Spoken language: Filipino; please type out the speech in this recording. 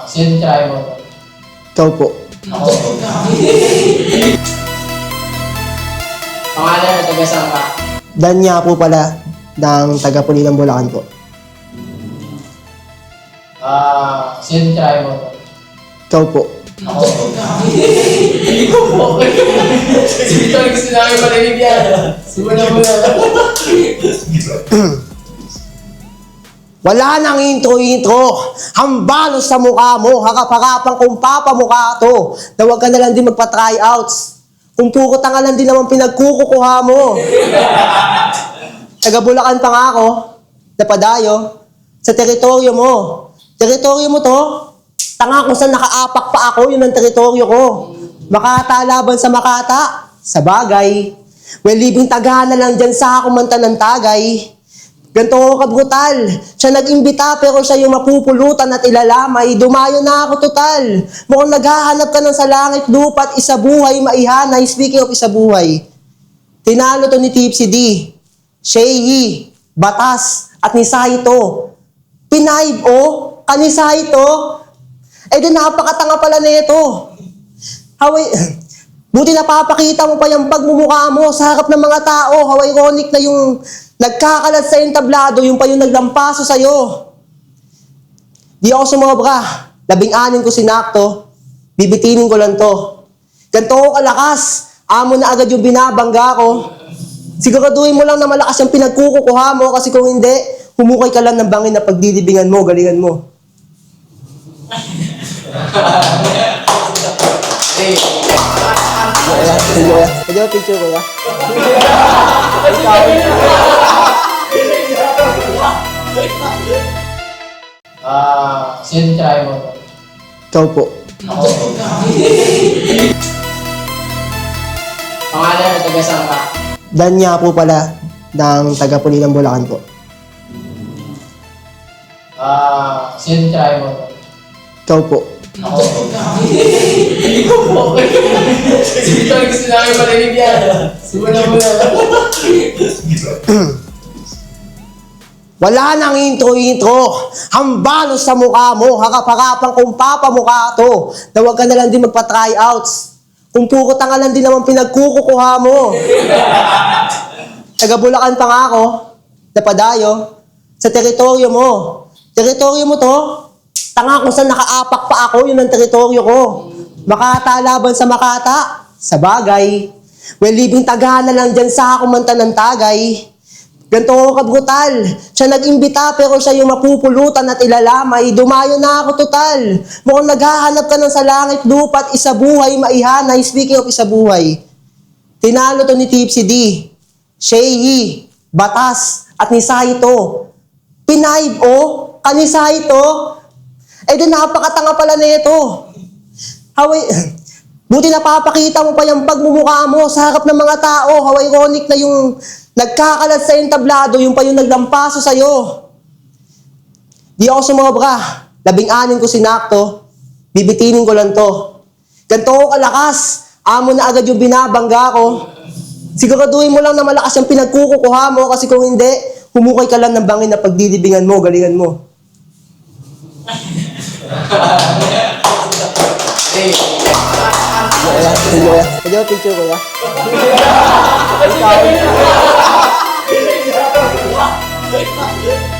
Sino try mo? Ikaw po. Ako. Pangalan na taga saan ka? Danya po pala ng taga-Pulilang Bulacan po. Sino try mo? Ikaw po. Ako. Ikaw po. Sige, ito gusto namin marinig yan. Simula mo na. Wala nang intro-intro. Hambalos sa mukha mo. Harap-harapan kung papamukha to. Na huwag ka na lang din magpa-tryouts. Kung puro tanga lang din naman pinagkukukuha mo. Taga-Bulacan pa nga ako. Napadayo. Sa teritoryo mo. Teritoryo mo to. Tanga kung saan nakaapak pa ako, yun ang teritoryo ko. Makata laban sa Makata. Sa bagay. Well, libing tagahan na lang dyan sa kumanta ng tagay. Ganto ko kabrutal. Siya nag-imbita pero siya yung mapupulutan at ilalamay. Dumayo na ako total. Mukhang naghahanap ka ng sa langit lupa at isa buhay maihanay. Speaking of isa buhay. Tinalo to ni Tipsy D. Shehi, Batas, at ni Saito. Pinayb o, kani Saito. Eh di napakatanga pala nito. Buti napapakita mo pa yung pagmumukha mo sa harap ng mga tao. How ironic na yung nagkakalat sa entablado, yung pa yung naglampaso sa'yo. Di ako sumobra. 16 ko sinakto. Bibitinin ko lang to. Ganto ko kalakas. Amo na agad yung binabangga ko. Siguraduhin mo lang na malakas yung pinagkukuha mo kasi kung hindi, humukay ka lang ng bangin na pagdidibingan mo, galingan mo. Hey. Pwede ba picture ko ya? Sino try mo? Ikaw po. Ako. Pangalan na taga saan ka? Danya po pala ng taga-Pulilang Bulacan po. Sino try mo? Ikaw po. Ako. Ikaw po. Sige, ito gusto namin marinig yan. Simula mo na. Wala nang intro-intro. Hambalos sa mukha mo. Harap-harapan kung papamukha to. Na huwag ka na lang din magpa-tryouts. Kung puro tanga lang din naman pinagkukukuha mo. Taga-Bulacan pa nga ako. Napadayo. Sa teritoryo mo. Teritoryo mo to. Tanga kung saan nakaapak pa ako, yun ang teritoryo ko. Makata laban sa Makata. Sa bagay. Well, libing tagahan na lang dyan sa kumanta ng tagay. Ganto ko kabrutal. Siya nag-imbita pero siya yung mapupulutan at ilalamay. Dumayo na ako total. Mukhang naghahanap ka ng sa langit lupa at isa buhay maihanay. Speaking of isa buhay. Tinalo to ni Tipsy D. Shehi, Batas, at ni Saito. Pinayb o, kani Saito. Eh di napakatanga pala nito. Buti napapakita mo pa yung pagmumukha mo sa harap ng mga tao. How ironic na yung nagkakalat sa entablado, yung pa yung naglampaso sa'yo. Di ako sumobra. 16 ko sinakto. Bibitinin ko lang to. Ganto ko kalakas. Amo na agad yung binabangga ko. Siguraduhin mo lang na malakas yung pinagkukuha mo kasi kung hindi, humukay ka lang ng bangin na pagdidibingan mo, galingan mo. Hey. Pwede ba picture ko ya? Hey.